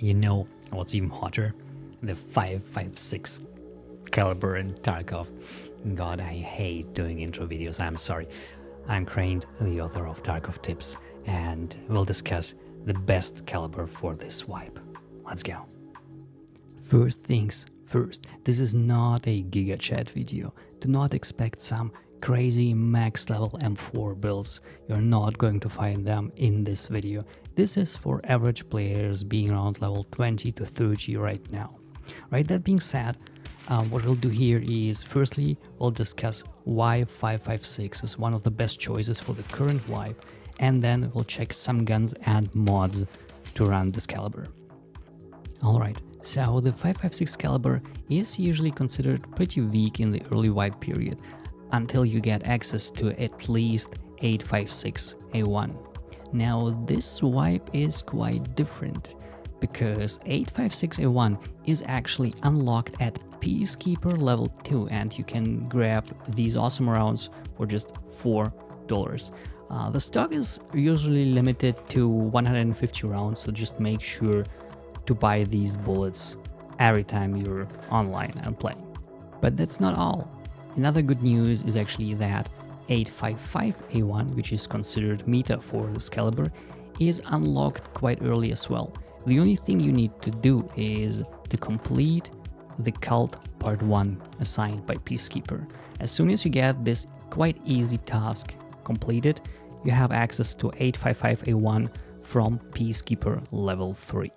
You know what's even hotter? The 5.56 caliber in Tarkov. God, I hate doing intro videos, I'm sorry. I'm Crane, the author of Tarkov Tips, and we'll discuss the best caliber for this wipe. Let's go. First things first, this is not a Giga Chat video. Do not expect some crazy max level M4 builds. You're not going to find them in this video. This is for average players being around level 20 to 30 right now. Right, that being said, what we'll do here is, firstly, we'll discuss why 5.56 is one of the best choices for the current wipe, and then we'll check some guns and mods to run this caliber. Alright, so the 5.56 caliber is usually considered pretty weak in the early wipe period, until you get access to at least 8.56 A1. Now this wipe is quite different, because 8.56 A1 is actually unlocked at Peacekeeper level 2, and you can grab these awesome rounds for just $4. The stock is usually limited to 150 rounds, so just make sure to buy these bullets every time you're online and playing. But that's not all. Another good news is actually that 8.55 A1, which is considered meta for this caliber, is unlocked quite early as well. The only thing you need to do is to complete the Cult Part 1 assigned by Peacekeeper. As soon as you get this quite easy task completed, you have access to 8.55 A1 from Peacekeeper level 3.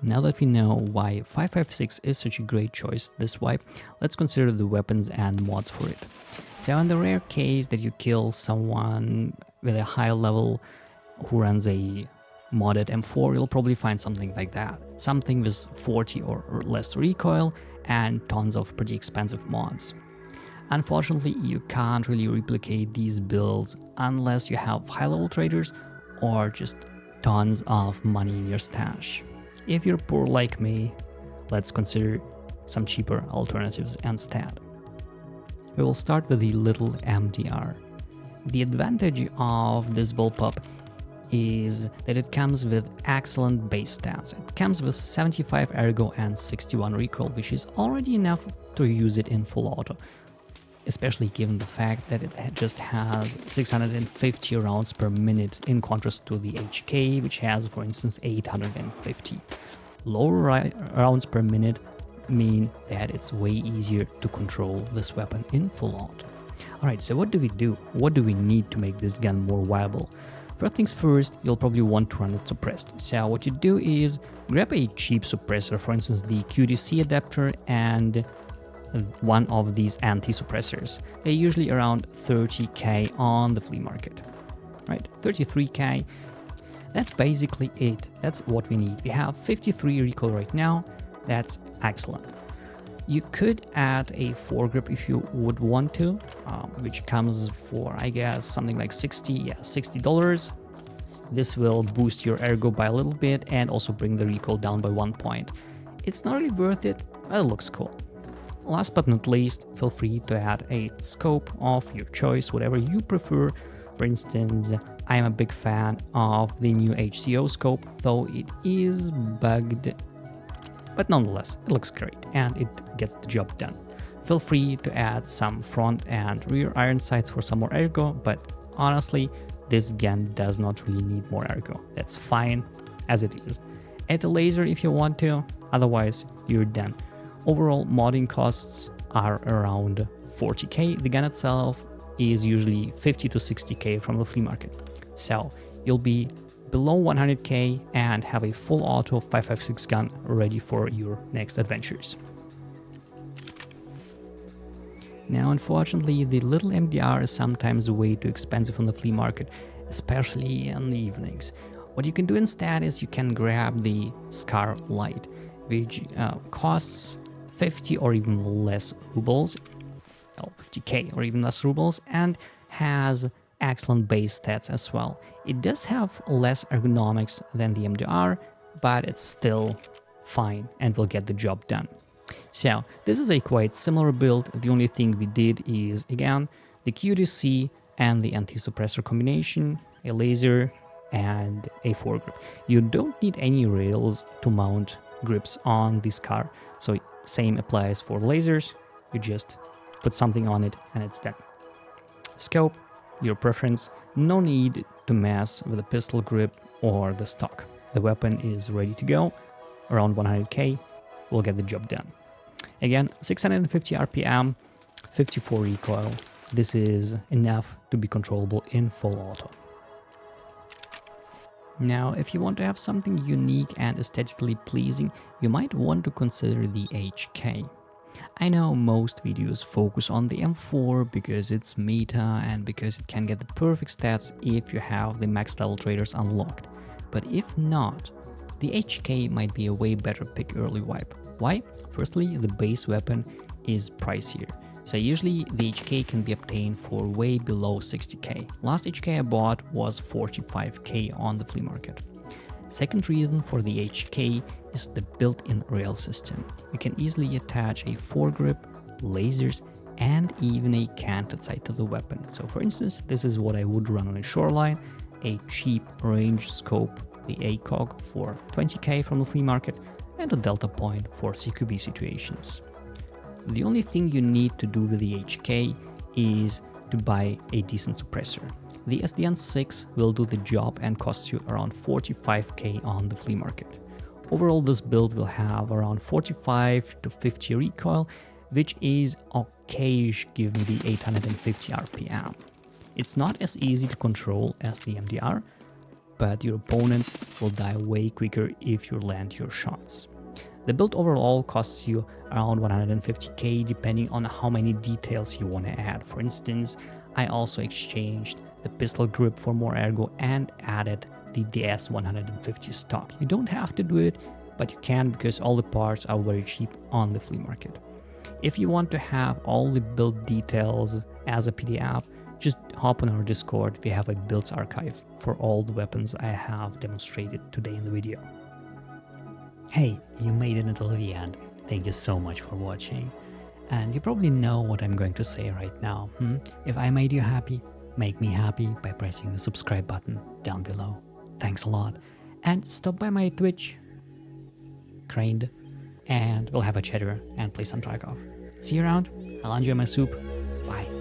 Now that we know why 5.56 is such a great choice this wipe, let's consider the weapons and mods for it. So in the rare case that you kill someone with a high level who runs a modded M4, you'll probably find something like that. Something with 40 or less recoil and tons of pretty expensive mods. Unfortunately, you can't really replicate these builds unless you have high level traders or just tons of money in your stash. If you're poor like me, let's consider some cheaper alternatives instead. We will start with the little MDR. The advantage of this bullpup is that it comes with excellent base stats. It comes with 75 ergo and 61 recoil, which is already enough to use it in full auto, especially given the fact that it just has 650 rounds per minute in contrast to the HK, which has, for instance, 850. Lower rounds per minute mean that it's way easier to control this weapon in full auto. Alright, so what do we do? What do we need to make this gun more viable? First things first, you'll probably want to run it suppressed. So what you do is grab a cheap suppressor, for instance the QDC adapter and one of these anti-suppressors. They're usually around 30k on the flea market, right? 33k. That's basically it. That's what we need. We have 53 recoil right now. That's excellent. You could add a foregrip if you would want to, which comes for, I guess, something like $60. This will boost your ergo by a little bit and also bring the recoil down by 1 point. It's not really worth it, but it looks cool. Last but not least, feel free to add a scope of your choice, whatever you prefer. For instance, I am a big fan of the new HCO scope, though it is bugged, but nonetheless, it looks great and it gets the job done. Feel free to add some front and rear iron sights for some more ergo, but honestly, this gun does not really need more ergo. That's fine as it is. Add a laser if you want to, otherwise you're done. Overall modding costs are around 40k. The gun itself is usually 50 to 60k from the flea market. So you'll be below 100k and have a full auto 5.56 gun ready for your next adventures. Now unfortunately, the little MDR is sometimes way too expensive on the flea market, especially in the evenings. What you can do instead is you can grab the Scarlight, which costs 50 or even less rubles, well, 50k or even less rubles, and has excellent base stats as well. It does have less ergonomics than the MDR, but it's still fine and will get the job done. So this is a quite similar build. The only thing we did is, again, the QDC and the anti-suppressor combination, a laser, and a foregrip. You don't need any rails to mount grips on this car, so same applies for lasers. You just put something on it and it's done. Scope, your preference. No need to mess with the pistol grip or the stock. The weapon is ready to go. Around 100k will get the job done. Again, 650 RPM, 54 recoil. This is enough to be controllable in full auto. Now, if you want to have something unique and aesthetically pleasing, you might want to consider the HK. I know most videos focus on the M4 because it's meta and because it can get the perfect stats if you have the max level traders unlocked. But if not, the HK might be a way better pick early wipe. Why? Firstly, the base weapon is pricier. So usually the HK can be obtained for way below 60k. Last HK I bought was 45k on the flea market. Second reason for the HK is the built-in rail system. You can easily attach a foregrip, lasers, and even a canted sight to the weapon. So for instance, this is what I would run on a shoreline, a cheap range scope, the ACOG for 20k from the flea market, and a delta point for CQB situations. The only thing you need to do with the HK is to buy a decent suppressor. The SDN6 will do the job and cost you around 45k on the flea market. Overall, this build will have around 45 to 50 recoil, which is okayish given the 850 RPM. It's not as easy to control as the MDR, but your opponents will die way quicker if you land your shots. The build overall costs you around 150k depending on how many details you want to add. For instance, I also exchanged the pistol grip for more ergo and added the DS150 stock. You don't have to do it, but you can because all the parts are very cheap on the flea market. If you want to have all the build details as a PDF, just hop on our Discord. We have a builds archive for all the weapons I have demonstrated today in the video. Hey, you made it until the end. Thank you so much for watching. And you probably know what I'm going to say right now. If I made you happy, make me happy by pressing the subscribe button down below. Thanks a lot. And stop by my Twitch, Craned, and we'll have a chatter and play some Tarkov. See you around. I'll enjoy my soup. Bye.